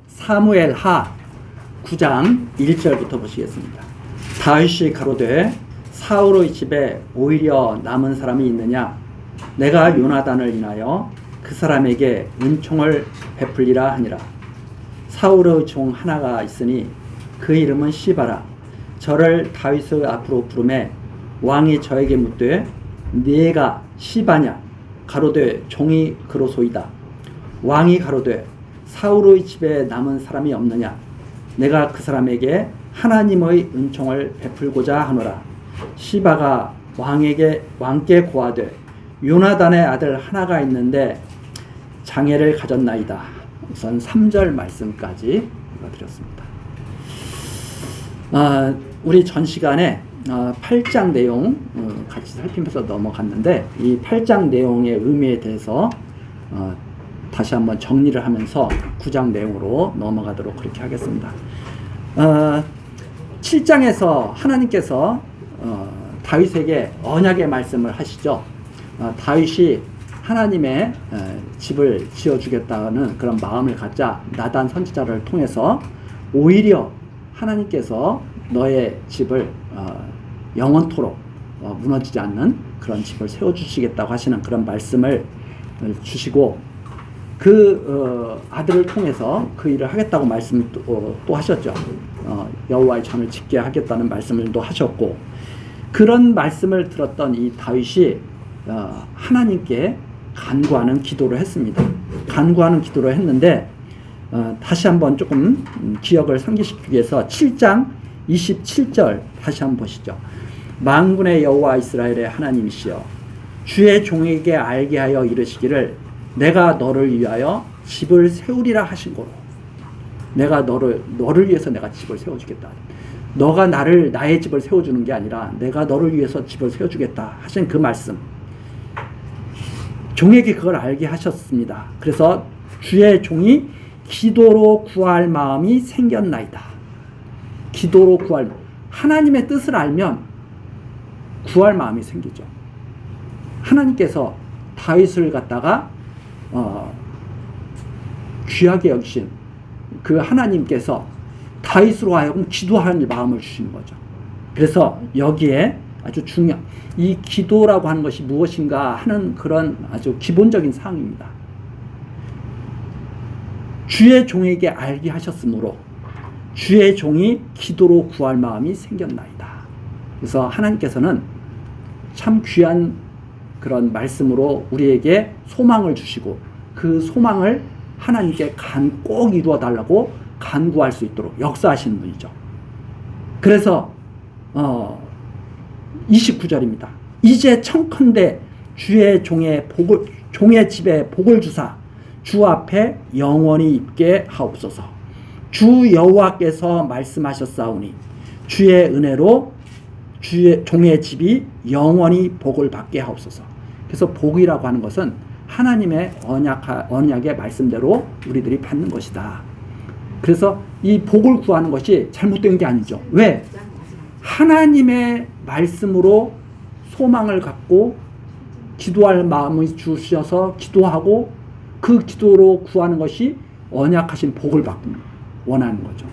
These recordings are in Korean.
사무엘하 9장 1절부터 보시겠습니다. 다윗이 가로되 사울의 집에 오히려 남은 사람이 있느냐? 내가 요나단을 인하여 그 사람에게 은총을 베풀리라 하니라. 사울의 종 하나가 있으니 그 이름은 시바라. 저를 다윗의 앞으로 부르매 왕이 저에게 묻되 네가 시바냐? 가로되 종이 그로소이다. 왕이 가로되 사울의 집에 남은 사람이 없느냐? 내가 그 사람에게 하나님의 은총을 베풀고자 하노라. 시바가 왕께 고하되 요나단의 아들 하나가 있는데 장애를 가졌나이다. 우선 3절 말씀까지 읽어드렸습니다. 우리 전 시간에 8장 내용 같이 살피면서 넘어갔는데 이 8장 내용의 의미에 대해서 다시 한번 정리를 하면서 9장 내용으로 넘어가도록 그렇게 하겠습니다. 7장에서 하나님께서 다윗에게 언약의 말씀을 하시죠. 다윗이 하나님의 집을 지어주겠다는 그런 마음을 갖자 나단 선지자를 통해서 오히려 하나님께서 너의 집을 영원토록 무너지지 않는 그런 집을 세워주시겠다고 하시는 그런 말씀을 주시고 그 아들을 통해서 그 일을 하겠다고 말씀 또 하셨죠. 여호와의 전을 짓게 하겠다는 말씀을 또 하셨고 그런 말씀을 들었던 이 다윗이 하나님께 간구하는 기도를 했습니다. 간구하는 기도를 했는데 다시 한번 조금 기억을 상기시키기 위해서 7장 27절 다시 한번 보시죠. 만군의 여호와 이스라엘의 하나님이시여 주의 종에게 알게 하여 이르시기를 내가 너를 위하여 집을 세우리라 하신 거로 내가 너를 위해서 내가 집을 세워주겠다. 너가 나의 집을 세워주는 게 아니라 내가 너를 위해서 집을 세워주겠다 하신 그 말씀 종에게 그걸 알게 하셨습니다. 그래서 주의 종이 기도로 구할 마음이 생겼나이다. 기도로 구할 하나님의 뜻을 알면 구할 마음이 생기죠. 하나님께서 다윗을 갖다가 귀하게 여기신 그 하나님께서 다윗으로 하여금 기도하는 마음을 주시는 거죠. 그래서 여기에 아주 중요한 이 기도라고 하는 것이 무엇인가 하는 그런 아주 기본적인 사항입니다. 주의 종에게 알게 하셨으므로 주의 종이 기도로 구할 마음이 생겼나이다. 그래서 하나님께서는 참 귀한 그런 말씀으로 우리에게 소망을 주시고 그 소망을 하나님께 꼭 이루어 달라고 간구할 수 있도록 역사하시는 분이죠. 그래서 29절입니다. 이제 청컨대 주의 종의 집에 복을 주사 주 앞에 영원히 있게 하옵소서. 주 여호와께서 말씀하셨사오니 주의 은혜로 주의 종의 집이 영원히 복을 받게 하옵소서. 그래서 복이라고 하는 것은 하나님의 언약의 말씀대로 우리들이 받는 것이다. 그래서 이 복을 구하는 것이 잘못된 게 아니죠. 왜? 하나님의 말씀으로 소망을 갖고 기도할 마음을 주셔서 기도하고 그 기도로 구하는 것이 언약하신 복을 받고 원하는 거죠.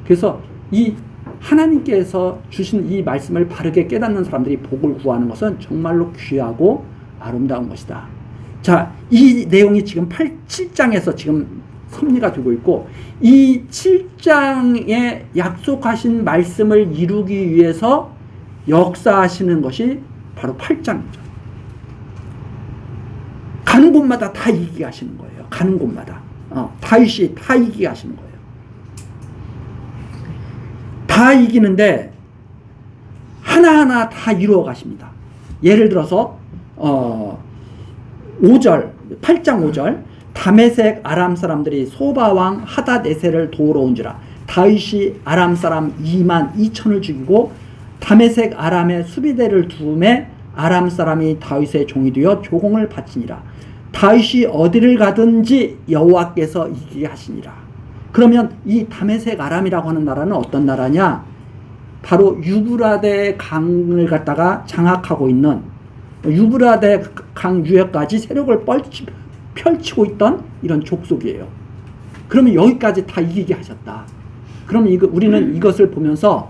그래서 이 하나님께서 주신 이 말씀을 바르게 깨닫는 사람들이 복을 구하는 것은 정말로 귀하고 아름다운 것이다. 자, 이 내용이 지금 7장에서 지금 섭리가 되고 있고 이 7장에 약속하신 말씀을 이루기 위해서 역사하시는 것이 바로 8장이죠. 가는 곳마다 다 이기게 하시는 거예요. 가는 곳마다. 다윗이 다 이기게 하시는 거예요. 다 이기는데 하나하나 다 이루어 가십니다. 예를 들어서 5절 8장 5절 다메섹 아람 사람들이 소바왕 하닷에셀을 도우러 온지라 다윗이 아람 사람 2만 2천을 죽이고 다메섹 아람의 수비대를 두음에 아람 사람이 다윗의 종이 되어 조공을 바치니라. 다윗이 어디를 가든지 여호와께서 이기게 하시니라. 그러면 이 다메섹 아람이라고 하는 나라는 어떤 나라냐? 바로 유브라데 강을 갖다가 장악하고 있는 유브라데 강 유역까지 세력을 펼치고 있던 이런 족속이에요. 그러면 여기까지 다 이기게 하셨다. 그러면 우리는 이것을 보면서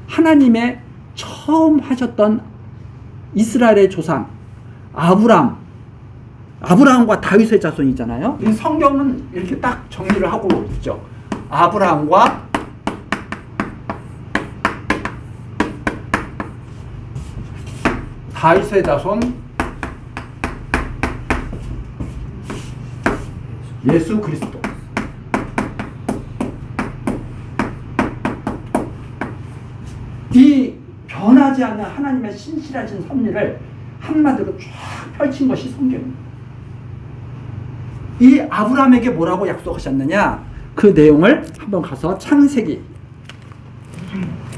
하나님의 처음 하셨던 이스라엘의 조상 아브라함과 다윗의 자손이잖아요. 이 성경은 이렇게 딱 정리를 하고 있죠. 아브라함과 다윗의 자손 예수 그리스도. 이 변하지 않는 하나님의 신실하신 섭리를 한마디로 쫙 펼친 것이 성경입니다. 이 아브라함에게 뭐라고 약속하셨느냐? 그 내용을 한번 가서 창세기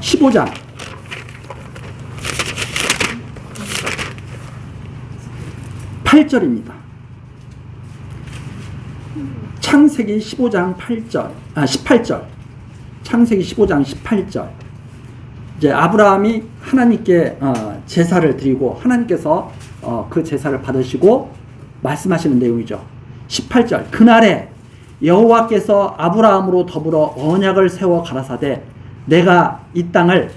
15장 8절입니다. 창세기 15장 18절. 창세기 15장 18절. 이제 아브라함이 하나님께 제사를 드리고 하나님께서 그 제사를 받으시고 말씀하시는 내용이죠. 18절. 그날에 여호와께서 아브라함으로 더불어 언약을 세워 가라사대 내가 이 땅을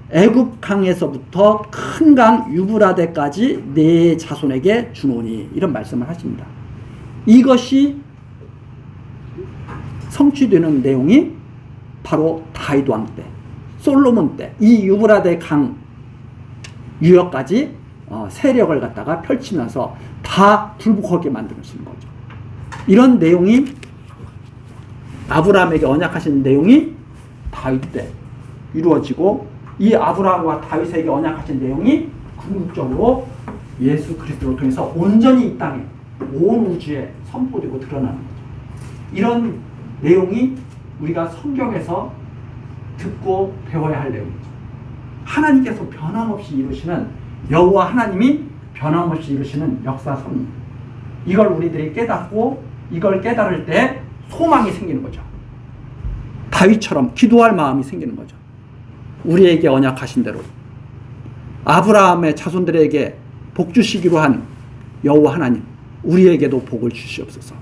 애굽 강에서부터 큰 강 유브라데까지 네 자손에게 주노니, 이런 말씀을 하십니다. 이것이 성취되는 내용이 바로 다윗 왕 때, 솔로몬 때 이 유브라데 강 유역까지 세력을 갖다가 펼치면서 다 굴복하게 만드시는 거죠. 이런 내용이 아브라함에게 언약하신 내용이 다윗 때 이루어지고, 이 아브라함과 다윗에게 언약하신 내용이 궁극적으로 예수 그리스도를 통해서 온전히 이 땅에 온 우주에 선포되고 드러나는 거죠. 이런 내용이 우리가 성경에서 듣고 배워야 할 내용이죠. 하나님께서 변함없이 이루시는, 여호와 하나님이 변함없이 이루시는 역사 섭리, 이걸 우리들이 깨닫고 이걸 깨달을 때 소망이 생기는 거죠. 다윗처럼 기도할 마음이 생기는 거죠. 우리에게 언약하신 대로 아브라함의 자손들에게 복 주시기로 한 여호와 하나님, 우리에게도 복을 주시옵소서.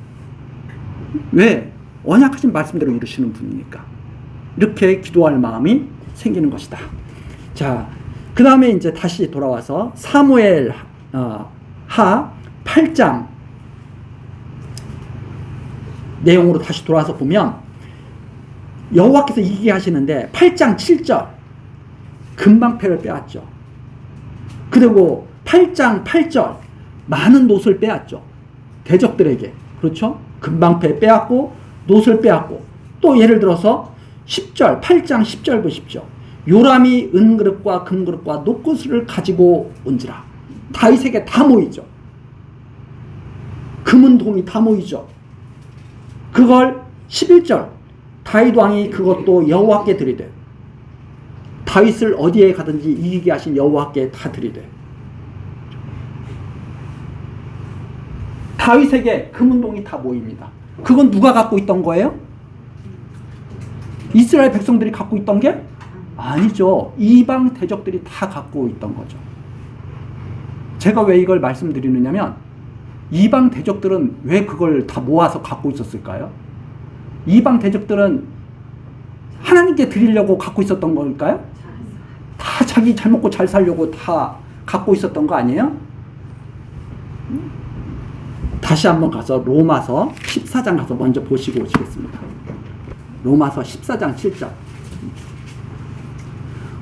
왜? 언약하신 말씀대로 이루시는 분이니까. 이렇게 기도할 마음이 생기는 것이다. 자, 그 다음에 이제 다시 돌아와서 사무엘 하 8장 내용으로 다시 돌아와서 보면 여호와께서 이기게 하시는데 8장 7절 금방패를 빼앗죠. 그리고 8장 8절 많은 놋을 빼앗죠. 대적들에게. 그렇죠? 금방패 빼앗고 놋을 빼앗고, 또 예를 들어서 10절 8장 10절 보십시오. 요람이 은그릇과 금그릇과 놋구슬을 가지고 온지라. 다윗에게 다 모이죠. 금은 동이 다 모이죠. 그걸 11절 다윗 왕이 그것도 여호와께 드리되, 다윗을 어디에 가든지 이기게 하신 여호와께 다 드리되, 다윗에게 금은동이 다 모입니다. 그건 누가 갖고 있던 거예요? 이스라엘 백성들이 갖고 있던 게 아니죠. 이방 대적들이 다 갖고 있던 거죠. 제가 왜 이걸 말씀드리느냐면, 이방 대적들은 왜 그걸 다 모아서 갖고 있었을까요? 이방 대적들은 하나님께 드리려고 갖고 있었던 걸까요? 다 자기 잘 먹고 잘 살려고 다 갖고 있었던 거 아니에요? 다시 한번 가서 로마서 14장 가서 먼저 보시고 오시겠습니다. 로마서 14장 7절.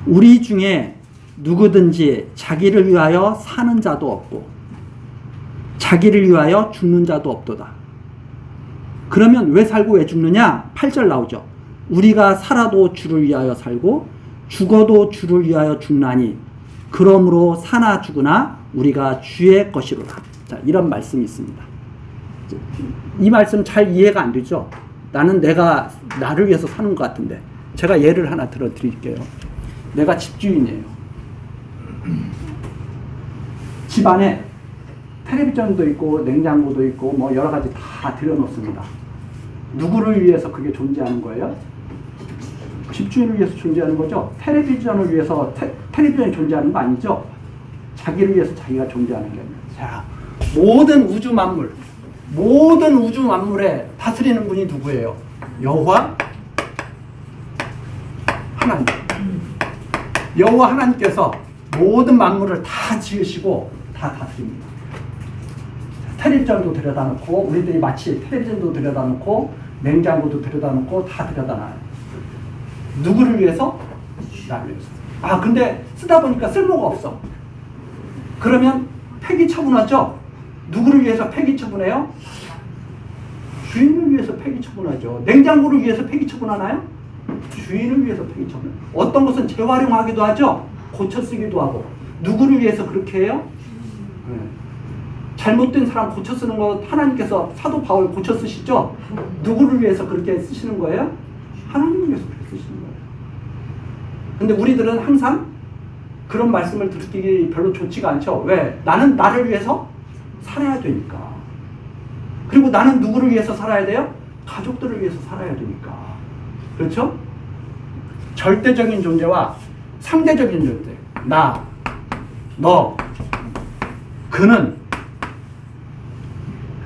우리 중에 누구든지 자기를 위하여 사는 자도 없고 자기를 위하여 죽는 자도 없도다. 그러면 왜 살고 왜 죽느냐? 8절 나오죠. 우리가 살아도 주를 위하여 살고 죽어도 주를 위하여 죽나니 그러므로 사나 죽으나 우리가 주의 것이로다. 자, 이런 말씀이 있습니다. 이 말씀 잘 이해가 안 되죠? 나는 내가 나를 위해서 사는 것 같은데. 제가 예를 하나 들어 드릴게요. 내가 집주인이에요. 집 안에 텔레비전도 있고 냉장고도 있고 뭐 여러 가지 다 들여놓습니다. 누구를 위해서 그게 존재하는 거예요? 집주인을 위해서 존재하는 거죠. 텔레비전을 위해서 텔레비전이 존재하는 거 아니죠. 자기를 위해서 자기가 존재하는 게 아니에요. 자, 모든 우주 만물에 다스리는 분이 누구예요? 여호와 하나님. 여호와 하나님께서 모든 만물을 다 지으시고 다 다스립니다. 텔레비전도 들여다 놓고, 우리들이 마치 텔레비전도 들여다 놓고 냉장고도 들여다 놓고 다 들여다 놔요. 누구를 위해서? 나를 위해서. 아, 근데 쓰다 보니까 쓸모가 없어. 그러면 폐기 처분하죠? 누구를 위해서 폐기 처분해요? 주인을 위해서 폐기 처분하죠. 냉장고를 위해서 폐기 처분하나요? 주인을 위해서 폐기 처분. 어떤 것은 재활용하기도 하죠. 고쳐 쓰기도 하고. 누구를 위해서 그렇게 해요? 네. 잘못된 사람 고쳐 쓰는 거 하나님께서 사도 바울 고쳐 쓰시죠? 누구를 위해서 그렇게 쓰시는 거예요? 하나님을 위해서 그렇게 쓰시는 거예요. 근데 우리들은 항상 그런 말씀을 듣기 별로 좋지가 않죠. 왜? 나는 나를 위해서 살아야 되니까. 그리고 나는 누구를 위해서 살아야 돼요? 가족들을 위해서 살아야 되니까. 그렇죠? 절대적인 존재와 상대적인 존재. 나, 너, 그는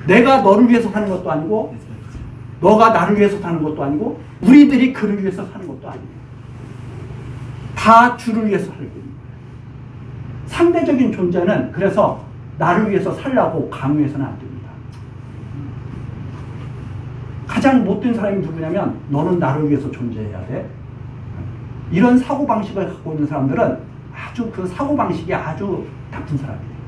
내가 너를 위해서 사는 것도 아니고 너가 나를 위해서 사는 것도 아니고 우리들이 그를 위해서 사는 것도 아니에요. 다 주를 위해서 살고 있는 거예요. 상대적인 존재는 그래서 나를 위해서 살라고 강요해서는 안 됩니다. 가장 못된 사람이 누구냐면 너는 나를 위해서 존재해야 돼. 이런 사고방식을 갖고 있는 사람들은 아주 그 사고방식이 아주 나쁜 사람이에요.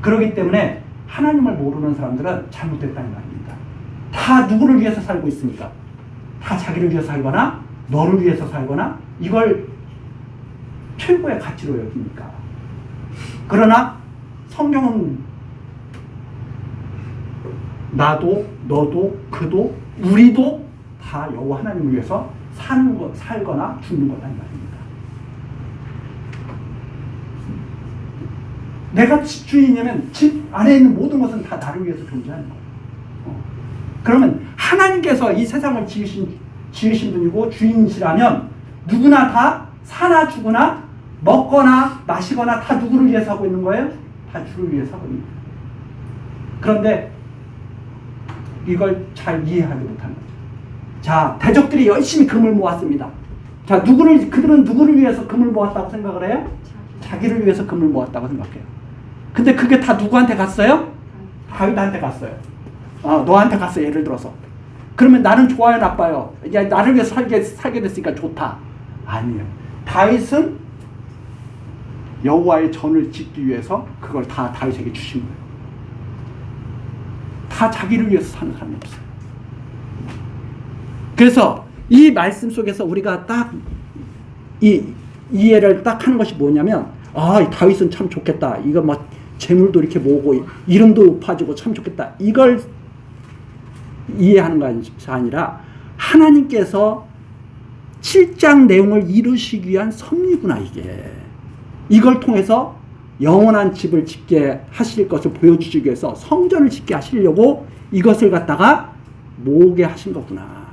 그렇기 때문에 하나님을 모르는 사람들은 잘못됐다는 말입니다. 다 누구를 위해서 살고 있습니까? 다 자기를 위해서 살거나 너를 위해서 살거나 이걸 최고의 가치로 여깁니까? 그러나 성경은 나도 너도 그도 우리도 다 여호와 하나님을 위해서 사는 것, 살거나 죽는 거라는 말입니다. 내가 집주인이면 집 안에 있는 모든 것은 다 나를 위해서 존재하는 거예요. 그러면 하나님께서 이 세상을 지으신 분이고 주인이시라면 누구나 다 사나 죽으나 먹거나 마시거나 다 누구를 위해서 하고 있는 거예요? 다 주를 위해서 하고 있는 거예요. 그런데 이걸 잘 이해하지 못하는 거죠. 자, 대적들이 열심히 금을 모았습니다. 자, 그들은 누구를 위해서 금을 모았다고 생각을 해요? 자기를 위해서 금을 모았다고 생각해요. 근데 그게 다 누구한테 갔어요? 다윗한테 갔어요. 너한테 갔어, 예를 들어서. 그러면 나는 좋아요, 나빠요? 야, 나를 위해서 살게 됐으니까 좋다. 아니에요. 다윗은 여호와의 전을 짓기 위해서 그걸 다 다윗에게 주신 거예요. 다 자기를 위해서 사는 사람이 없어요. 그래서 이 말씀 속에서 우리가 딱 이해를 딱 하는 것이 뭐냐면, 다윗은 참 좋겠다. 이거 뭐 재물도 이렇게 모으고 이름도 높아지고 참 좋겠다. 이걸 이해하는 것이 아니라 하나님께서 7장 내용을 이루시기 위한 섭리구나 이게. 이걸 통해서 영원한 집을 짓게 하실 것을 보여주시기 위해서 성전을 짓게 하시려고 이것을 갖다가 모으게 하신 거구나.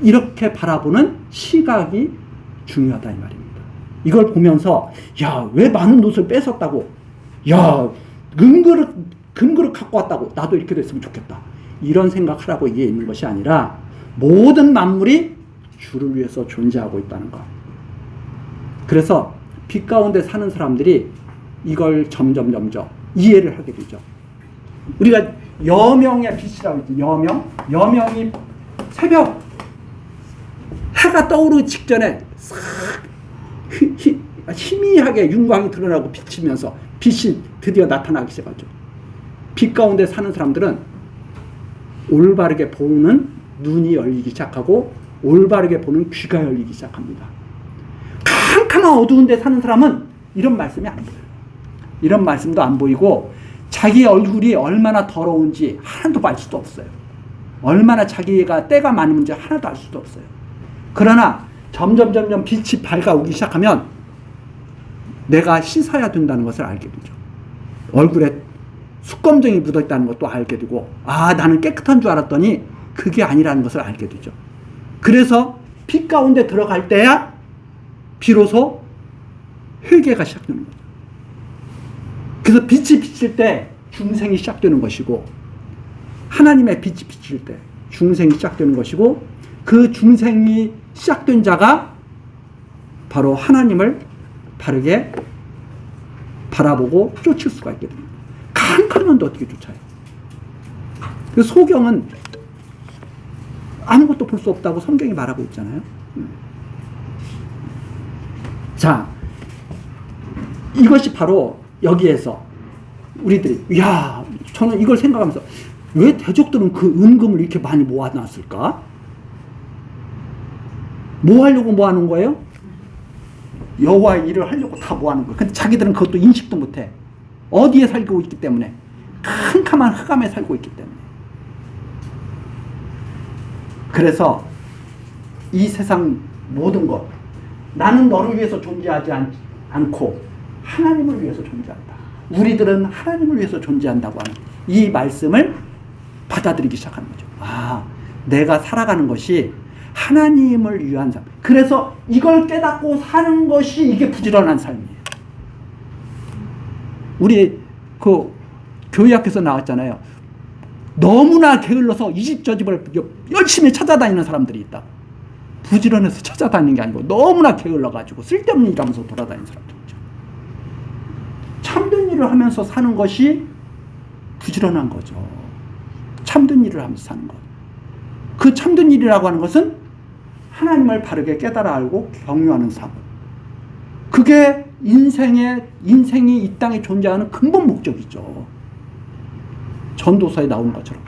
이렇게 바라보는 시각이 중요하다 이 말입니다. 이걸 보면서 왜 많은 옷을 뺏었다고, 금그릇 갖고 왔다고, 나도 이렇게 됐으면 좋겠다. 이런 생각하라고 이게 있는 것이 아니라 모든 만물이 주를 위해서 존재하고 있다는 것. 그래서 빛 가운데 사는 사람들이 이걸 점점 이해를 하게 되죠. 우리가 여명의 빛이라고 했죠. 여명이 새벽 해가 떠오르기 직전에 싹 희미하게 윤광이 드러나고 비치면서 빛이 드디어 나타나기 시작하죠. 빛 가운데 사는 사람들은 올바르게 보는 눈이 열리기 시작하고 올바르게 보는 귀가 열리기 시작합니다. 캄캄한 어두운 데 사는 사람은 이런 말씀이 안 보여요. 이런 말씀도 안 보이고 자기 얼굴이 얼마나 더러운지 하나도 알 수도 없어요. 얼마나 자기가 때가 많은지 하나도 알 수도 없어요. 그러나 점점 빛이 밝아오기 시작하면 내가 씻어야 된다는 것을 알게 되죠. 얼굴에 숯검정이 묻어있다는 것도 알게 되고, 나는 깨끗한 줄 알았더니 그게 아니라는 것을 알게 되죠. 그래서 빛 가운데 들어갈 때야 비로소 회개가 시작되는 거죠. 그래서 빛이 비칠 때 중생이 시작되는 것이고, 하나님의 빛이 비칠 때 중생이 시작되는 것이고, 그 중생이 시작된 자가 바로 하나님을 바르게 바라보고 쫓을 수가 있게 됩니다. 캄캄한데 어떻게 쫓아요? 그 소경은 아무것도 볼 수 없다고 성경이 말하고 있잖아요. 자, 이것이 바로 여기에서 우리들이, 이야, 저는 이걸 생각하면서 왜 대적들은 그 은금을 이렇게 많이 모아놨을까? 뭐 하려고 모아놓은 거예요? 여호와의 일을 하려고 다 모아놓은 거예요. 근데 자기들은 그것도 인식도 못해. 어디에 살고 있기 때문에? 캄캄한 흑암에 살고 있기 때문에. 그래서 이 세상 모든 것, 나는 너를 위해서 존재하지 않고 하나님을 위해서 존재한다. 우리들은 하나님을 위해서 존재한다고 하는 이 말씀을 받아들이기 시작하는 거죠. 아, 내가 살아가는 것이 하나님을 위한 삶. 그래서 이걸 깨닫고 사는 것이 이게 부지런한 삶이에요. 우리 그 교회 앞에서 나왔잖아요. 너무나 게을러서 이 집 저 집을 열심히 찾아다니는 사람들이 있다. 부지런해서 찾아다니는 게 아니고 너무나 게을러가지고 쓸데없는 일 하면서 돌아다니는 사람들이죠. 참된 일을 하면서 사는 것이 부지런한 거죠. 참된 일을 하면서 사는 것. 그 참된 일이라고 하는 것은 하나님을 바르게 깨달아 알고 경유하는 삶. 그게 인생이 이 땅에 존재하는 근본 목적이죠. 전도서에 나오는 것처럼.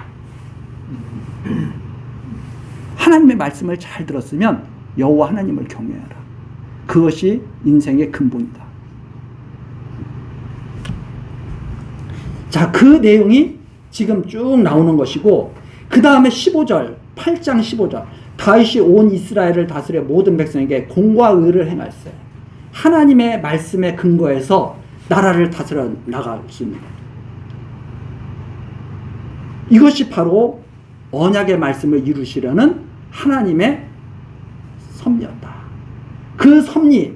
하나님의 말씀을 잘 들었으면 여호와 하나님을 경외하라. 그것이 인생의 근본이다. 자, 그 내용이 지금 쭉 나오는 것이고, 그 다음에 15절, 8장 15절. 다윗이 온 이스라엘을 다스려 모든 백성에게 공과 의를 행할세. 하나님의 말씀에 근거해서 나라를 다스려 나갈 수 있는 것. 이것이 바로 언약의 말씀을 이루시려는 하나님의 섭리였다. 그 섭리,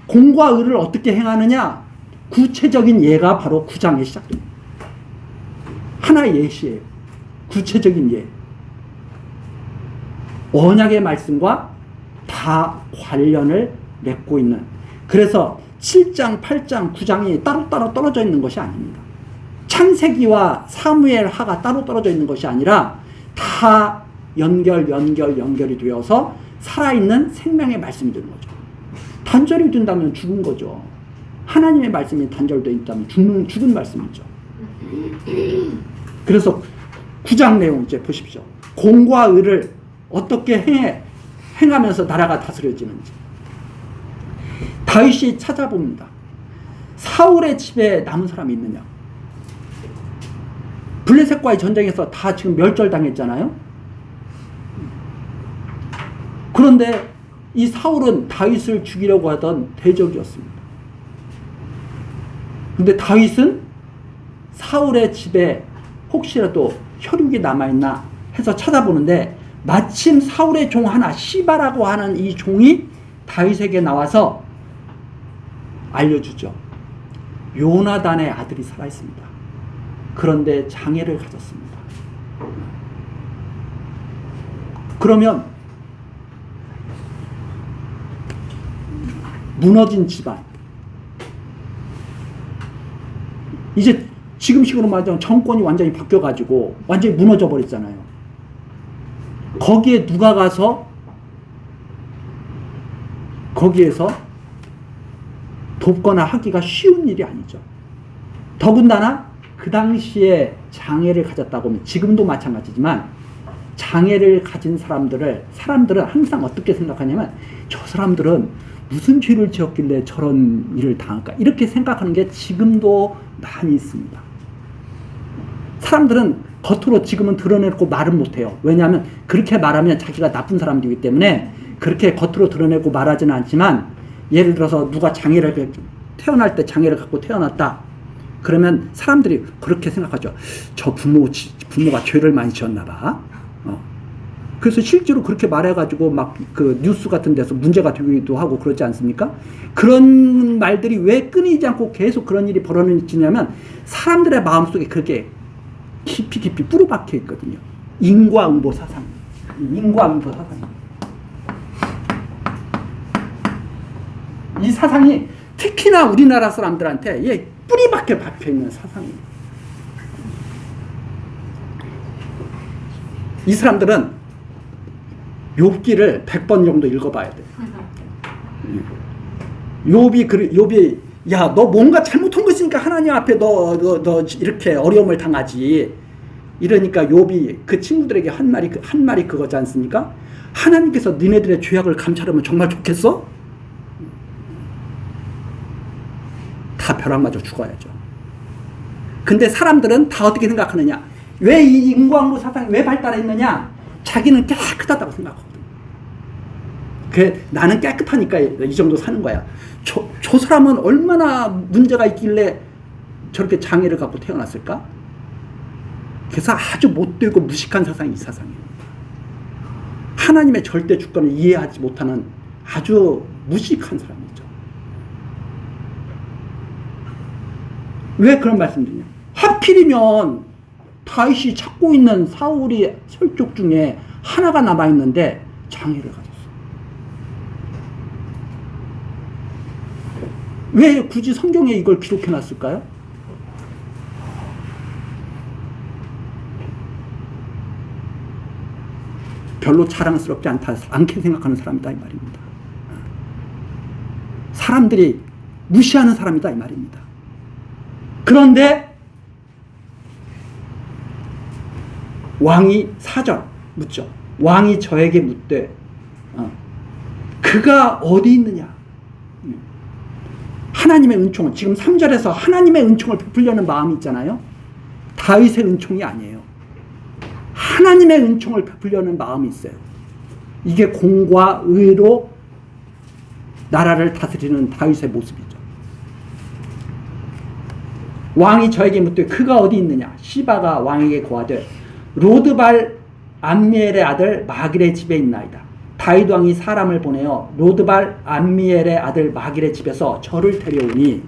공과 의를 어떻게 행하느냐? 구체적인 예가 바로 9장에 시작됩니다. 하나의 예시예요. 구체적인 예. 언약의 말씀과 다 관련을 맺고 있는. 그래서 7장, 8장, 9장이 따로따로 떨어져 있는 것이 아닙니다. 창세기와 사무엘 하가 따로 떨어져 있는 것이 아니라 다 연결이 되어서 살아있는 생명의 말씀이 되는 거죠. 단절이 된다면 죽은 거죠. 하나님의 말씀이 단절되어 있다면 죽은 말씀이죠. 그래서 9장 내용 이제 보십시오. 공과 의를 어떻게 행하면서 나라가 다스려지는지. 다윗이 찾아봅니다. 사울의 집에 남은 사람이 있느냐? 블레셋과의 전쟁에서 다 지금 멸절당했잖아요. 그런데 이 사울은 다윗을 죽이려고 하던 대적이었습니다. 근데 다윗은 사울의 집에 혹시라도 혈육이 남아있나 해서 찾아보는데, 마침 사울의 종 하나, 시바라고 하는 이 종이 다윗에게 나와서 알려주죠. 요나단의 아들이 살아있습니다. 그런데 장애를 가졌습니다. 그러면 무너진 집안, 이제 지금식으로 말하자면 정권이 완전히 바뀌어가지고 완전히 무너져 버렸잖아요. 거기에 누가 가서 거기에서 돕거나 하기가 쉬운 일이 아니죠. 더군다나 그 당시에 장애를 가졌다고 하면, 지금도 마찬가지지만 장애를 가진 사람들은 항상 어떻게 생각하냐면, 저 사람들은 무슨 죄를 지었길래 저런 일을 당할까, 이렇게 생각하는 게 지금도 많이 있습니다. 사람들은 겉으로 지금은 드러내고 말은 못해요. 왜냐하면 그렇게 말하면 자기가 나쁜 사람이기 때문에 그렇게 겉으로 드러내고 말하지는 않지만, 예를 들어서 누가 태어날 때 장애를 갖고 태어났다 그러면 사람들이 그렇게 생각하죠. 저 부모가 죄를 많이 지었나 봐. 그래서 실제로 그렇게 말해가지고 막 그 뉴스 같은 데서 문제가 되기도 하고 그렇지 않습니까? 그런 말들이 왜 끊이지 않고 계속 그런 일이 벌어지냐면, 사람들의 마음속에 그렇게 깊이 깊이 뿌리박혀 있거든요. 인과응보 사상. 인과응보 사상. 이 사상이 특히나 우리나라 사람들한테 예, 뿌리박혀 박혀 있는 사상이에요. 이 사람들은 욥기를 100번 정도 읽어봐야 돼. 욥이 야, 너 뭔가 잘못한 것이니까 하나님 앞에 너 이렇게 어려움을 당하지. 이러니까 욥이 그 친구들에게 한 말이 그거지 않습니까? 하나님께서 너네들의 죄악을 감찰하면 정말 좋겠어? 다 벼락 맞아 죽어야죠. 근데 사람들은 다 어떻게 생각하느냐? 왜 이 인과응보 사상이 왜 발달했느냐? 자기는 깨끗하다고 생각하거든. 나는 깨끗하니까 이 정도 사는 거야. 저 사람은 얼마나 문제가 있길래 저렇게 장애를 갖고 태어났을까? 그래서 아주 못되고 무식한 사상이 이 사상이에요. 하나님의 절대 주권을 이해하지 못하는 아주 무식한 사람이죠. 왜 그런 말씀드리냐? 하필이면 다윗이 찾고 있는 사울의 설족 중에 하나가 남아있는데 장애를 가졌어. 왜 굳이 성경에 이걸 기록해놨을까요? 별로 자랑스럽지 않게 생각하는 사람이다 이 말입니다. 사람들이 무시하는 사람이다 이 말입니다. 그런데 왕이 4절 묻죠. 왕이 저에게 묻되 그가 어디 있느냐? 하나님의 은총은 지금 3절에서 하나님의 은총을 베풀려는 마음이 있잖아요. 다윗의 은총이 아니에요. 하나님의 은총을 베풀려는 마음이 있어요. 이게 공과 의로 나라를 다스리는 다윗의 모습이죠. 왕이 저에게 묻되 그가 어디 있느냐? 시바가 왕에게 고하되 로드발 암미엘의 아들 마길의 집에 있나이다. 다윗 왕이 사람을 보내어 로드발 암미엘의 아들 마길의 집에서 저를 데려오니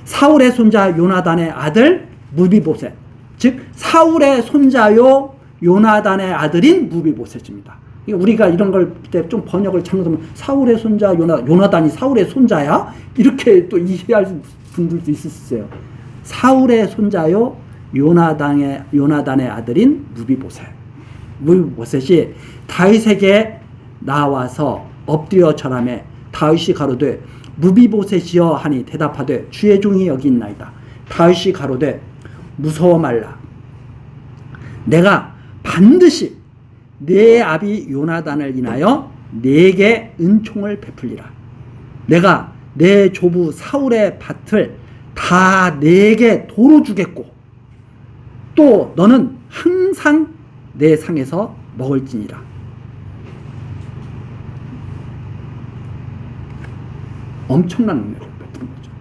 사울의 손자 요나단의 아들 무비보셋, 즉 사울의 손자요 요나단의 아들인 무비보셋입니다. 우리가 이런 걸 때 좀 번역을 잘못하면 사울의 손자 요나단이 사울의 손자야? 이렇게 또 이해할 분들도 있으세요. 사울의 손자요 요나단의 아들인 무비보셋이 다윗에게 나와서 엎드려 절하매 다윗이 가로되 무비보셋이여 하니 대답하되 주의 종이 여기 있나이다. 다윗이 가로되 무서워 말라. 내가 반드시 내 아비 요나단을 인하여 네게 은총을 베풀리라. 내가 내 조부 사울의 밭을 다 네게 도로 주겠고 또 너는 항상 내 상에서 먹을지니라. 엄청난 은혜를 베푸는 거죠.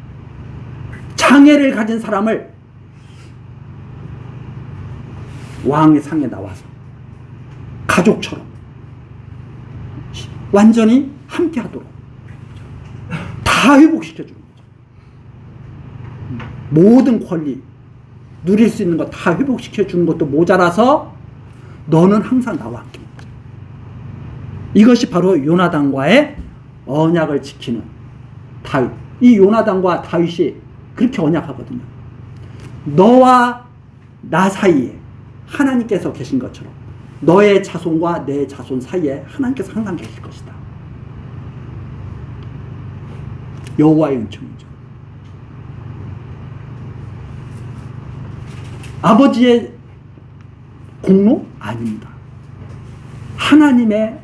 장애를 가진 사람을 왕의 상에 나와서 가족처럼 완전히 함께 하도록 다 회복시켜주는 거죠. 모든 권리 누릴 수 있는 거 다 회복시켜주는 것도 모자라서 너는 항상 나와 함께. 이것이 바로 요나단과의 언약을 지키는 다윗. 이 요나단과 다윗이 그렇게 언약하거든요. 너와 나 사이에 하나님께서 계신 것처럼 너의 자손과 내 자손 사이에 하나님께서 항상 계실 것이다. 여호와의 은총이죠. 아버지의 공로? 아닙니다. 하나님의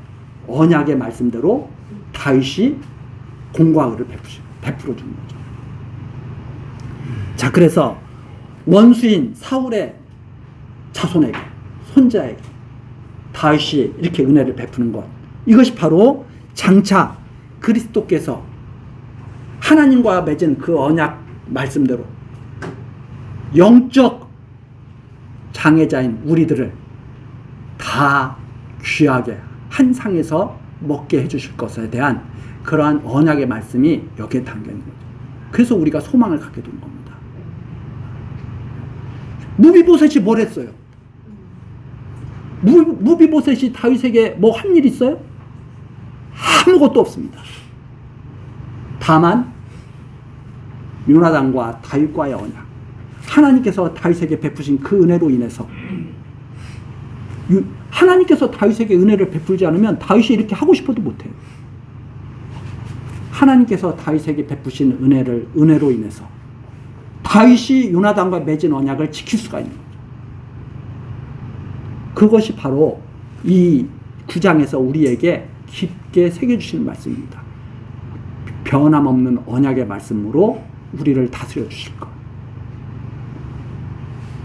언약의 말씀대로 다윗이 공과 의를 베풀어 주는 거죠. 자, 그래서 원수인 사울의 자손에게, 손자에게 다윗이 이렇게 은혜를 베푸는 것, 이것이 바로 장차 그리스도께서 하나님과 맺은 그 언약 말씀대로 영적 장애자인 우리들을 다 귀하게 한 상에서 먹게 해주실 것에 대한 그러한 언약의 말씀이 여기에 담겨 있는 거죠. 그래서 우리가 소망을 갖게 되는 겁니다. 무비보셋이 뭘 했어요? 무비보셋이 다윗에게 뭐 한 일 있어요? 아무것도 없습니다. 다만 요나단과 다윗과의 언약, 하나님께서 다윗에게 베푸신 그 은혜로 인해서, 하나님께서 다윗에게 은혜를 베풀지 않으면 다윗이 이렇게 하고 싶어도 못해요. 하나님께서 다윗에게 베푸신 은혜로 인해서 다윗이 요나단과 맺은 언약을 지킬 수가 있는 거죠. 그것이 바로 이 9장에서 우리에게 깊게 새겨주시는 말씀입니다. 변함없는 언약의 말씀으로 우리를 다스려 주실 것.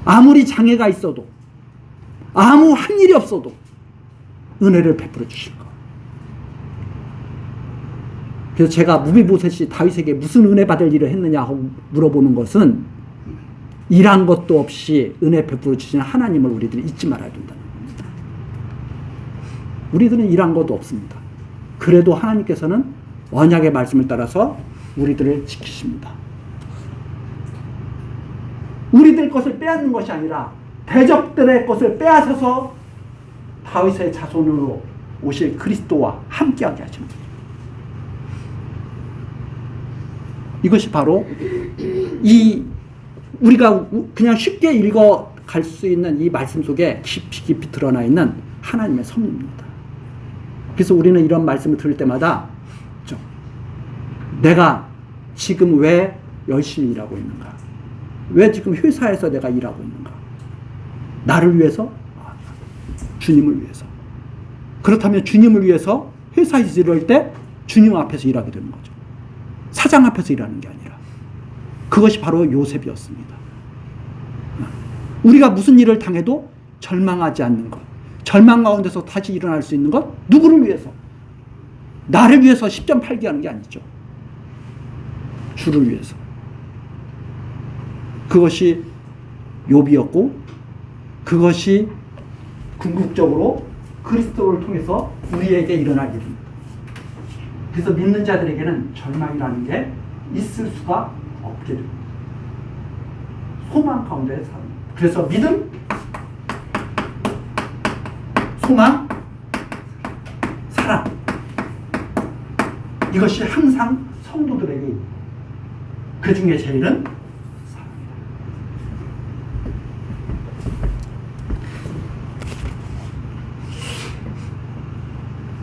아무리 장애가 있어도, 아무 한 일이 없어도 은혜를 베풀어 주실 것. 그래서 제가 무비보셋이 다윗에게 무슨 은혜 받을 일을 했느냐 하고 물어보는 것은 일한 것도 없이 은혜 베풀어 주시는 하나님을 우리들이 잊지 말아야 된다는 겁니다. 우리들은 일한 것도 없습니다. 그래도 하나님께서는 언약의 말씀을 따라서 우리들을 지키십니다. 우리들 것을 빼앗는 것이 아니라 대적들의 것을 빼앗아서 다윗의 자손으로 오실 그리스도와 함께하게 하시는 거예요. 이것이 바로 우리가 그냥 쉽게 읽어갈 수 있는 이 말씀 속에 깊이 드러나 있는 하나님의 섭리입니다. 그래서 우리는 이런 말씀을 들을 때마다 내가 지금 왜 열심히 일하고 있는가? 왜 지금 회사에서 내가 일하고 있는가? 나를 위해서? 주님을 위해서. 그렇다면 주님을 위해서 회사에서 일할 때 주님 앞에서 일하게 되는 거죠. 사장 앞에서 일하는 게 아니라. 그것이 바로 요셉이었습니다. 우리가 무슨 일을 당해도 절망하지 않는 것, 절망 가운데서 다시 일어날 수 있는 것, 누구를 위해서? 나를 위해서 10점 팔기 하는 게 아니죠. 주를 위해서. 그것이 욥이었고, 그것이 궁극적으로 그리스도를 통해서 우리에게 일어날 일입니다. 그래서 믿는 자들에게는 절망이라는 게 있을 수가 없게 됩니다. 소망 가운데 사는. 그래서 믿음, 소망, 사랑. 이것이 항상 성도들에게 있습니다. 그 중에 제일은 사랑이다.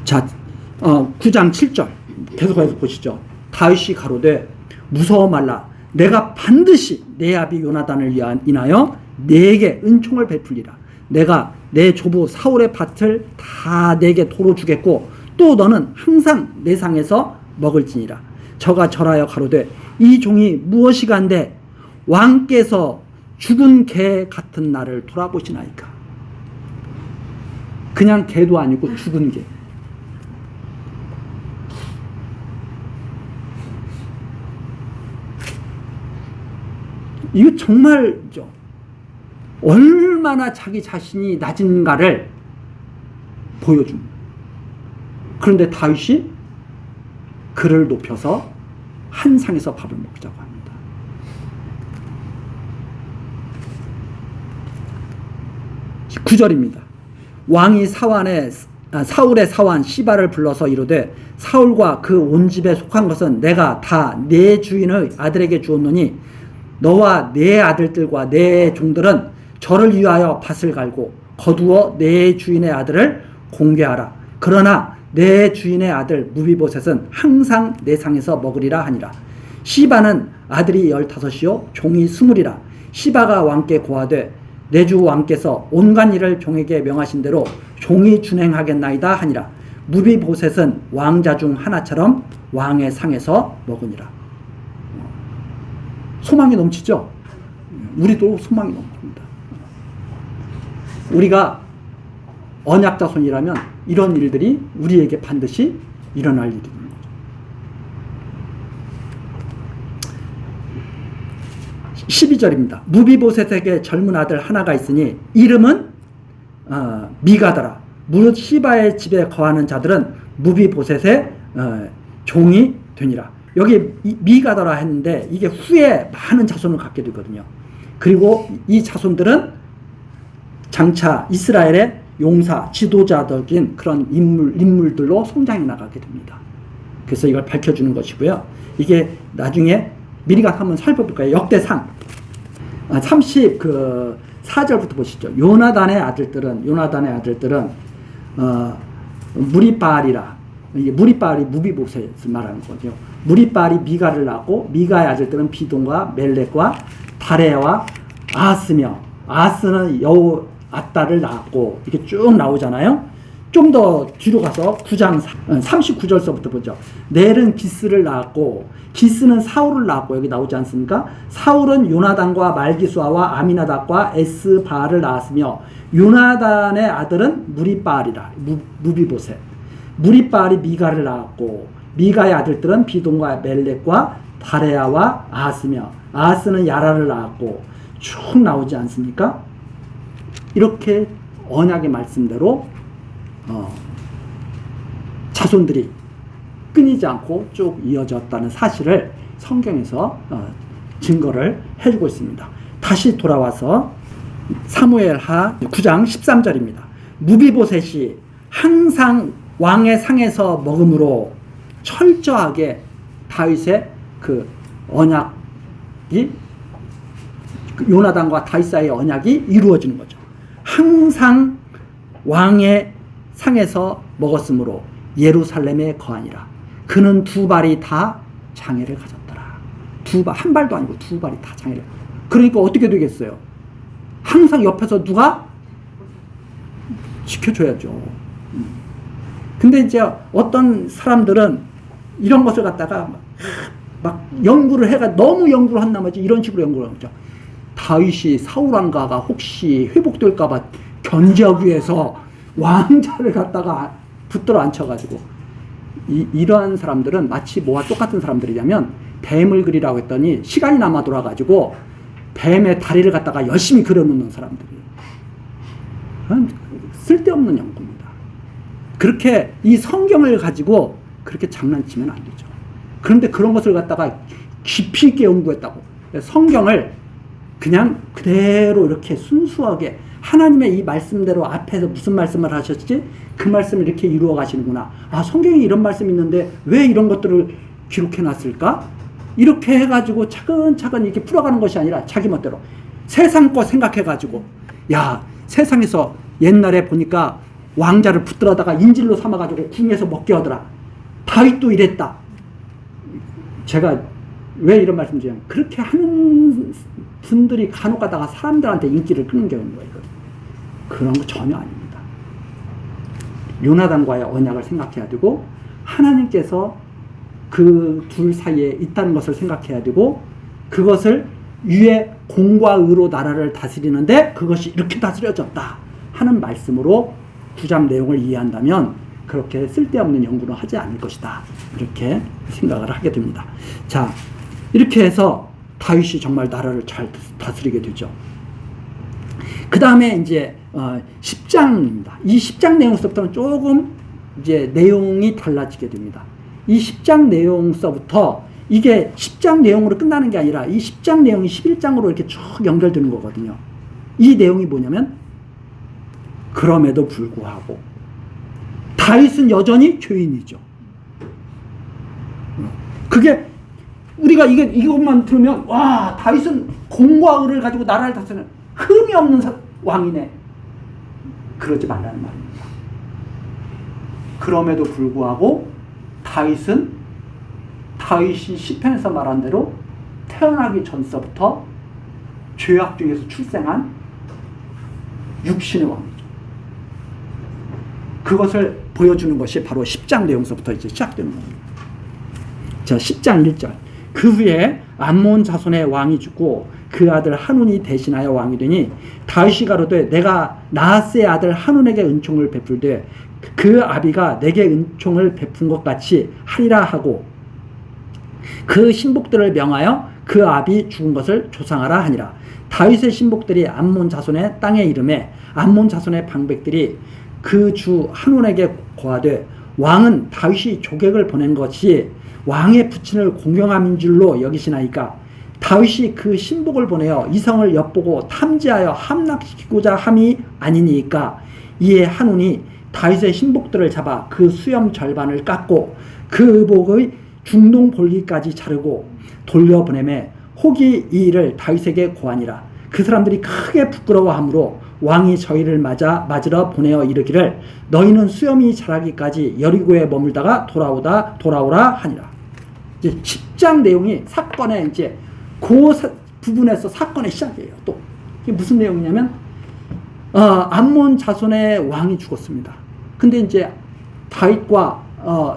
자, 9장 7절 계속해서 보시죠. 다윗이 가로되 무서워 말라. 내가 반드시 내 아비 요나단을 인하여 내게 은총을 베풀리라. 내가 내 조부 사울의 밭을 다 내게 도로 주겠고 또 너는 항상 내 상에서 먹을지니라. 저가 절하여 가로되 이 종이 무엇이간데 왕께서 죽은 개 같은 나를 돌아보시나이까. 그냥 개도 아니고 죽은 개. 이거 정말죠. 얼마나 자기 자신이 낮은가를 보여줍니다. 그런데 다윗이 그를 높여서 한 상에서 밥을 먹자고 합니다. (9절입니다) 왕이 사울의 사환 시바를 불러서 이르되 사울과 그 온 집에 속한 것은 내가 다 내 주인의 아들에게 주었노니 너와 내 아들들과 내 종들은 저를 위하여 밭을 갈고 거두어 내 주인의 아들을 공개하라. 그러나 내 주인의 아들 무비보셋은 항상 내 상에서 먹으리라 하니라. 시바는 아들이 15이요 종이 20이라. 시바가 왕께 고하되 내 주 왕께서 온갖 일을 종에게 명하신 대로 종이 준행하겠나이다 하니라. 무비보셋은 왕자 중 하나처럼 왕의 상에서 먹으니라. 소망이 넘치죠? 우리도 소망이 넘칩니다. 우리가 언약자손이라면 이런 일들이 우리에게 반드시 일어날 일인 거죠. 12절입니다. 무비보셋에게 젊은 아들 하나가 있으니 이름은 미가더라. 무릇 시바의 집에 거하는 자들은 무비보셋의 종이 되니라. 여기 미가더라 했는데 이게 후에 많은 자손을 갖게 되거든요. 그리고 이 자손들은 장차 이스라엘의 용사, 지도자적인 그런 인물들로 성장해 나가게 됩니다. 그래서 이걸 밝혀주는 것이고요. 이게 나중에 미리 가서 한번 살펴볼까요? 역대상 34절부터 보시죠. 요나단의 아들들은 무리바알이라, 이게 무리바알이 무비보셋을 말하는 거죠. 무리바알이 미가를 낳고 미가의 아들들은 비돈과 멜렉과 다레와 아하스며, 아하스는 여우 아따를 낳았고, 이렇게 쭉 나오잖아요. 좀 더 뒤로 가서 9장 39절서부터 보죠. 넬은 기스를 낳았고, 기스는 사울을 낳았고, 여기 나오지 않습니까? 사울은 요나단과 말기수아와 아미나답과 에스바알을 낳았으며, 요나단의 아들은 무리바알이라, 무비보셋. 무리바알이 미가를 낳았고, 미가의 아들들은 비돈과 멜렉과 다레아와 아하스며, 아하스는 야라를 낳았고, 쭉 나오지 않습니까? 이렇게 언약의 말씀대로 자손들이 끊이지 않고 쭉 이어졌다는 사실을 성경에서 증거를 해주고 있습니다. 다시 돌아와서 사무엘하 9장 13절입니다. 무비보셋이 항상 왕의 상에서 먹음으로 철저하게 다윗의 그 언약이, 요나단과 다윗 사이의 언약이 이루어지는 거죠. 항상 왕의 상에서 먹었으므로 예루살렘에 거하니라. 그는 두 발이 다 장애를 가졌더라. 한 발도 아니고 두 발이 다 장애를. 그러니까 어떻게 되겠어요? 항상 옆에서 누가 지켜줘야죠. 근데 이제 어떤 사람들은 이런 것을 갖다가 막 연구를 해가 너무 연구를 한 나머지 이런 식으로 연구를 하죠. 다윗이 사울왕가가 혹시 회복될까봐 견제하기 위해서 왕자를 갖다가 붙들어 앉혀가지고, 이러한 사람들은 마치 뭐와 똑같은 사람들이냐면, 뱀을 그리라고 했더니 시간이 남아 돌아가지고 뱀의 다리를 갖다가 열심히 그려놓는 사람들이에요. 쓸데없는 연구입니다. 그렇게 이 성경을 가지고 그렇게 장난치면 안 되죠. 그런데 그런 것을 갖다가 깊이 있게 연구했다고. 성경을 그냥 그대로 이렇게 순수하게 하나님의 이 말씀대로 앞에서 무슨 말씀을 하셨지? 그 말씀을 이렇게 이루어 가시는구나. 아, 성경에 이런 말씀이 있는데 왜 이런 것들을 기록해 놨을까? 이렇게 해가지고 차근차근 이렇게 풀어가는 것이 아니라 자기 멋대로 세상 거 생각해가지고, 야, 세상에서 옛날에 보니까 왕자를 붙들어다가 인질로 삼아가지고 궁에서 먹게 하더라. 다윗도 이랬다. 제가 왜 이런 말씀 드리냐면, 그렇게 하는 분들이 간혹 가다가 사람들한테 인기를 끄는 경우가 있거든요. 그런 거 전혀 아닙니다. 요나단과의 언약을 생각해야 되고, 하나님께서 그 둘 사이에 있다는 것을 생각해야 되고, 그것을 위에 공과 의로 나라를 다스리는데 그것이 이렇게 다스려졌다 하는 말씀으로 9장 내용을 이해한다면 그렇게 쓸데없는 연구는 하지 않을 것이다, 이렇게 생각을 하게 됩니다. 자, 이렇게 해서 다윗이 정말 나라를 잘 다스리게 되죠. 그 다음에 이제 10장입니다. 이 10장 내용서부터는 조금 이제 내용이 달라지게 됩니다. 이 10장 내용서부터 이게 10장 내용으로 끝나는 게 아니라 이 10장 내용이 11장으로 이렇게 쭉 연결되는 거거든요. 이 내용이 뭐냐면, 그럼에도 불구하고 다윗은 여전히 죄인이죠. 그게 우리가 이것만 들으면, 와, 다윗은 공과 의를 가지고 나라를 다스리는 흠이 없는 왕이네. 그러지 말라는 말입니다. 그럼에도 불구하고 다윗이 시편에서 말한 대로 태어나기 전서부터 죄악 중에서 출생한 육신의 왕이죠. 그것을 보여주는 것이 바로 10장 내용서부터 이제 시작되는 겁니다. 자, 10장 1절. 그 후에 암몬 자손의 왕이 죽고 그 아들 한운이 대신하여 왕이 되니, 다윗이 가로되 내가 나하스의 아들 한운에게 은총을 베풀되 그 아비가 내게 은총을 베푼 것 같이 하리라 하고, 그 신복들을 명하여 그 아비 죽은 것을 조상하라 하니라. 다윗의 신복들이 암몬 자손의 땅에 이름에 암몬 자손의 방백들이 그 주 한운에게 고하되, 왕은 다윗이 조객을 보낸 것이 왕의 부친을 공경함인 줄로 여기시나이까. 다윗이 그 신복을 보내어 이성을 엿보고 탐지하여 함락시키고자 함이 아니니까. 이에 한운이 다윗의 신복들을 잡아 그 수염 절반을 깎고 그 의복의 중동 볼기까지 자르고 돌려보내매 혹이 이 일을 다윗에게 고하니라. 그 사람들이 크게 부끄러워하므로 왕이 저희를 맞으러 보내어 이르기를 너희는 수염이 자라기까지 여리고에 머물다가 돌아오라 하니라. 이제 10장 내용이 사건의 이제 그 부분에서 사건의 시작이에요. 또 이게 무슨 내용이냐면 암몬 자손의 왕이 죽었습니다. 근데 이제 다윗과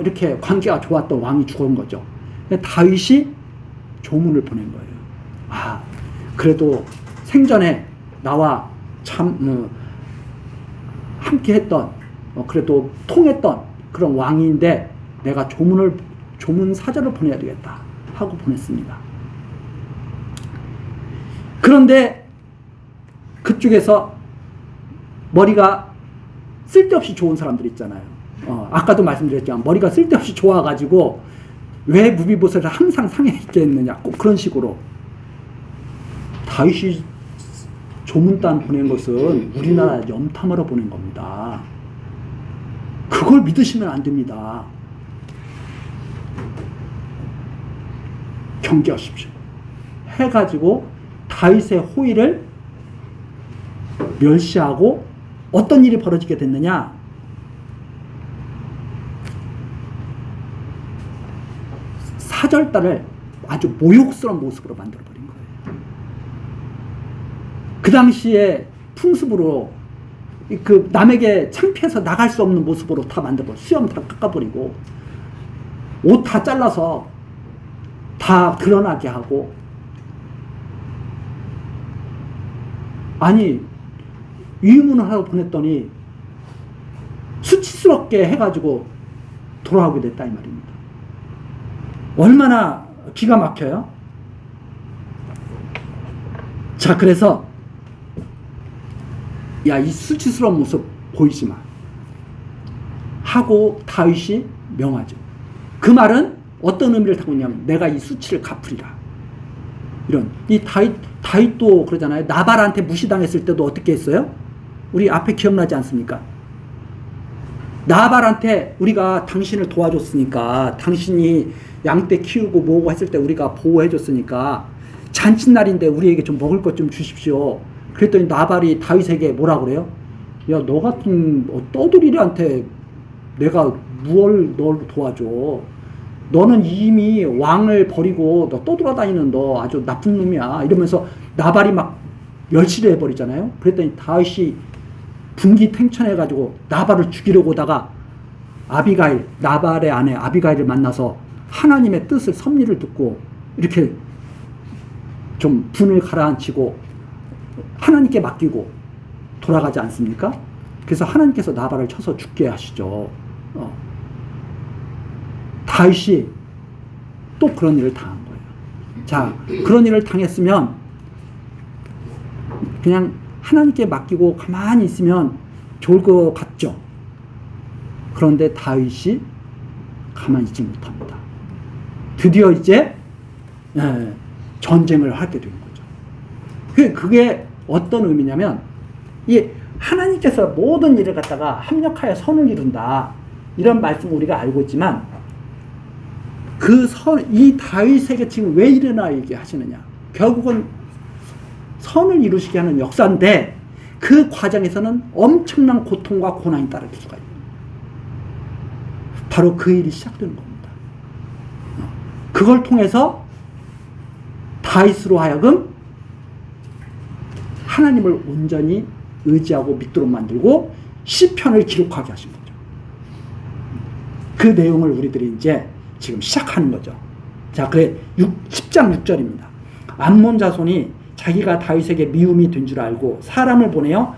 이렇게 관계가 좋았던 왕이 죽은 거죠. 다윗이 조문을 보낸 거예요. 아, 그래도 생전에 나와 참 함께 했던 그래도 통했던 그런 왕인데 내가 조문 사절을 보내야 되겠다 하고 보냈습니다. 그런데 그쪽에서 머리가 쓸데없이 좋은 사람들 있잖아요. 아까도 말씀드렸지만 머리가 쓸데없이 좋아가지고 왜 무비보셋을 항상 상에 있게 했느냐, 꼭 그런 식으로. 다윗이 조문단 보낸 것은 우리나라 염탐하러 보낸 겁니다. 그걸 믿으시면 안 됩니다. 경계하십시오. 해가지고 다윗의 호의를 멸시하고 어떤 일이 벌어지게 됐느냐? 사절단을 아주 모욕스러운 모습으로 만들어버린 거예요. 그 당시에 풍습으로 그 남에게 창피해서 나갈 수 없는 모습으로 다 만들어버리고 수염 다 깎아버리고 옷 다 잘라서 다 드러나게 하고, 아니 위문을 하러 보냈더니 수치스럽게 해가지고 돌아오게 됐다 이 말입니다. 얼마나 기가 막혀요? 자, 그래서 야, 이 수치스러운 모습 보이지 마 하고 다윗이 명하죠. 그 말은 어떤 의미를 담고 있냐면 내가 이 수치를 갚으리라. 이런, 이 다윗도 그러잖아요. 나발한테 무시당했을 때도 어떻게 했어요? 우리 앞에 기억나지 않습니까? 나발한테 우리가 당신을 도와줬으니까, 당신이 양떼 키우고 뭐고 했을 때 우리가 보호해줬으니까 잔칫날인데 우리에게 좀 먹을 것 좀 주십시오. 그랬더니 나발이 다윗에게 뭐라 그래요? 야, 너 같은 떠돌이한테 내가 뭘 널 도와줘. 너는 이미 왕을 버리고 너 떠돌아다니는 너 아주 나쁜 놈이야. 이러면서 나발이 막 멸시를 해버리잖아요. 그랬더니 다윗이 분기탱천해가지고 나발을 죽이려고 오다가 아비가일, 나발의 아내 아비가일을 만나서 하나님의 뜻을, 섭리를 듣고 이렇게 좀 분을 가라앉히고 하나님께 맡기고 돌아가지 않습니까? 그래서 하나님께서 나발을 쳐서 죽게 하시죠. 다윗이 또 그런 일을 당한 거예요. 자, 그런 일을 당했으면 그냥 하나님께 맡기고 가만히 있으면 좋을 것 같죠. 그런데 다윗이 가만히 있지 못합니다. 드디어 이제 전쟁을 하게 된 거죠. 그게 어떤 의미냐면, 이 하나님께서 모든 일을 갖다가 합력하여 선을 이룬다, 이런 말씀을 우리가 알고 있지만, 이 다윗에게 지금 왜 일어나 얘기하시느냐? 결국은 선을 이루시게 하는 역사인데 그 과정에서는 엄청난 고통과 고난이 따를 수가 있는, 바로 그 일이 시작되는 겁니다. 그걸 통해서 다윗으로 하여금 하나님을 온전히 의지하고 믿도록 만들고 시편을 기록하게 하신 거죠. 그 내용을 우리들이 이제 지금 시작하는 거죠. 자, 그래 10장 6절입니다. 암몬 자손이 자기가 다윗에게 미움이 된 줄 알고 사람을 보내어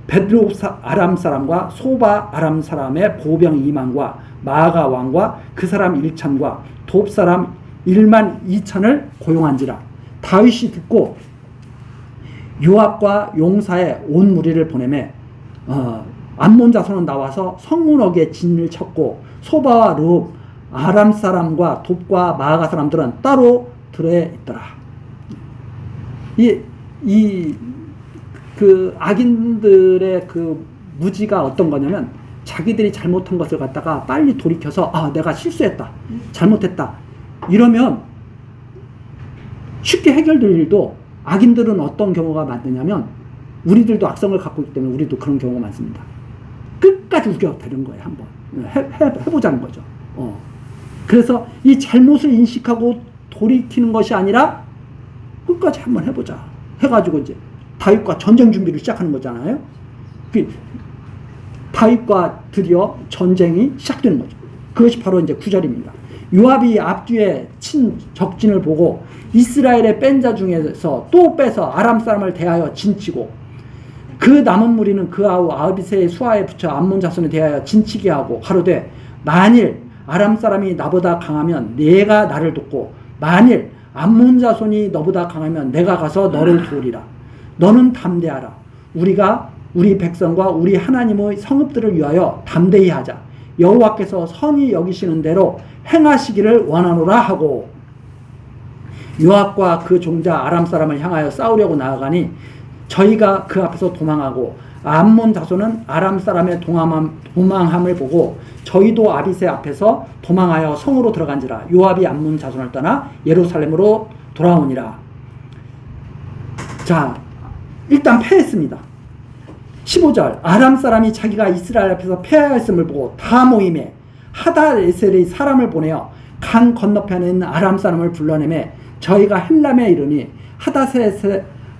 베드로 아람 사람과 소바 아람 사람의 보병 2만과 마아가 왕과 그 사람 1천과 돕 사람 1만 2천을 고용한지라. 다윗이 듣고 요압과 용사의 온 무리를 보내매 암몬 자손은 나와서 성문역에 진을 쳤고 소바와 르 아람 사람과 돕과 마아가 사람들은 따로 들에 있더라. 그 악인들의 그 무지가 어떤 거냐면 자기들이 잘못한 것을 갖다가 빨리 돌이켜서 내가 실수했다, 잘못했다 이러면 쉽게 해결될 일도 악인들은 어떤 경우가 많느냐면 우리들도 악성을 갖고 있기 때문에 우리도 그런 경우가 많습니다. 끝까지 우겨대는 거예요. 한번 해보자는 거죠. 그래서 이 잘못을 인식하고 돌이키는 것이 아니라 끝까지 한번 해보자 해가지고 이제 다윗과 전쟁 준비를 시작하는 거잖아요. 다윗과 드디어 전쟁이 시작되는 거죠. 그것이 바로 이제 9절입니다. 요압이 앞뒤에 친 적진을 보고 이스라엘의 뺀 자 중에서 또 빼서 아람 사람을 대하여 진치고 그 남은 무리는 그 아우 아비새의 수하에 붙여 암몬 자손에 대하여 진치게 하고 가로되 만일 아람 사람이 나보다 강하면 내가 나를 돕고 만일 암몬 자손이 너보다 강하면 내가 가서 너를 도우리라. 너는 담대하라. 우리가 우리 백성과 우리 하나님의 성읍들을 위하여 담대히 하자. 여호와께서 선히 여기시는 대로 행하시기를 원하노라 하고 요압과 그 종자 아람 사람을 향하여 싸우려고 나아가니 저희가 그 앞에서 도망하고 암몬 자손은 아람 사람의 도망함을 보고 저희도 아비새 앞에서 도망하여 성으로 들어간지라. 요압이 암몬 자손을 떠나 예루살렘으로 돌아오니라. 자, 일단 패했습니다. 15절 아람 사람이 자기가 이스라엘 앞에서 패하였음을 보고 다 모임에 하닷에셀의 사람을 보내어 강 건너편에 있는 아람 사람을 불러내매 저희가 헬람에 이르니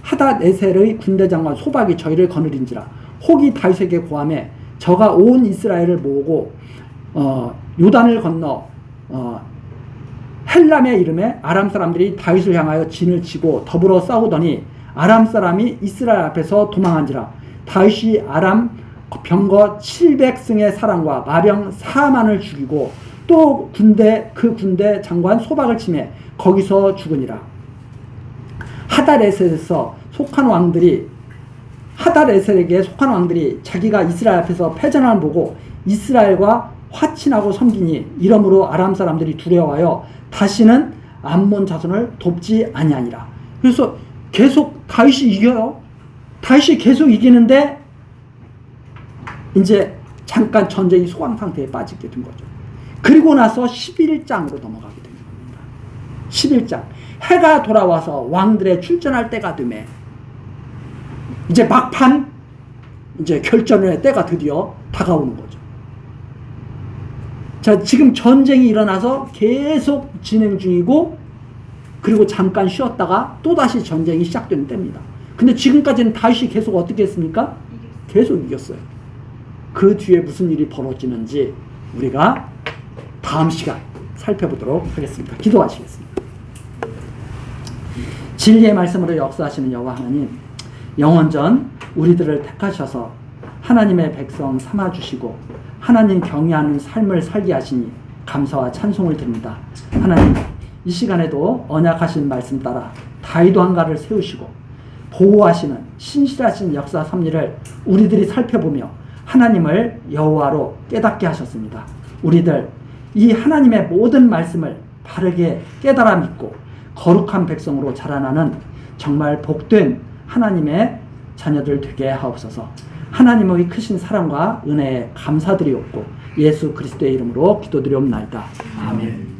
하닷에셀의 군대장과 소박이 저희를 거느린지라. 혹이 다윗에게 고하매 저가 온 이스라엘을 모으고 요단을 건너 헬람에 이름에 아람 사람들이 다윗을 향하여 진을 치고 더불어 싸우더니 아람 사람이 이스라엘 앞에서 도망한지라. 다윗이 아람 병거 700승의 사람과 마병 4만을 죽이고 또 그 군대 장관 소박을 치매 거기서 죽으니라. 하닷에셀에서 속한 왕들이 하닷에셀에게 속한 왕들이 자기가 이스라엘 앞에서 패전함을 보고 이스라엘과 화친하고 섬기니 이러므로 아람 사람들이 두려워하여 다시는 암몬 자손을 돕지 아니하니라. 그래서 계속 다윗이 이겨요. 다윗이 계속 이기는데 이제 잠깐 전쟁이 소강 상태에 빠지게 된 거죠. 그리고 나서 11장으로 넘어가게 된 겁니다. 11장 해가 돌아와서 왕들의 출전할 때가 되매 이제 막판 이제 결전의 때가 드디어 다가오는 거죠. 자, 지금 전쟁이 일어나서 계속 진행 중이고 그리고 잠깐 쉬었다가 또다시 전쟁이 시작되는 때입니다. 근데 지금까지는 다윗이 계속 어떻게 했습니까? 계속 이겼어요. 그 뒤에 무슨 일이 벌어지는지 우리가 다음 시간 살펴보도록 하겠습니다. 기도하시겠습니다. 진리의 말씀으로 역사하시는 여호와 하나님, 영원전 우리들을 택하셔서 하나님의 백성 삼아주시고 하나님 경외하는 삶을 살게 하시니 감사와 찬송을 드립니다. 하나님, 이 시간에도 언약하신 말씀 따라 다윗 왕가를 세우시고 보호하시는 신실하신 역사 섭리를 우리들이 살펴보며 하나님을 여호와로 깨닫게 하셨습니다. 우리들 이 하나님의 모든 말씀을 바르게 깨달아 믿고 거룩한 백성으로 자라나는 정말 복된 하나님의 자녀들 되게 하옵소서. 하나님의 크신 사랑과 은혜에 감사드리옵고 예수 그리스도의 이름으로 기도드리옵나이다. 아멘.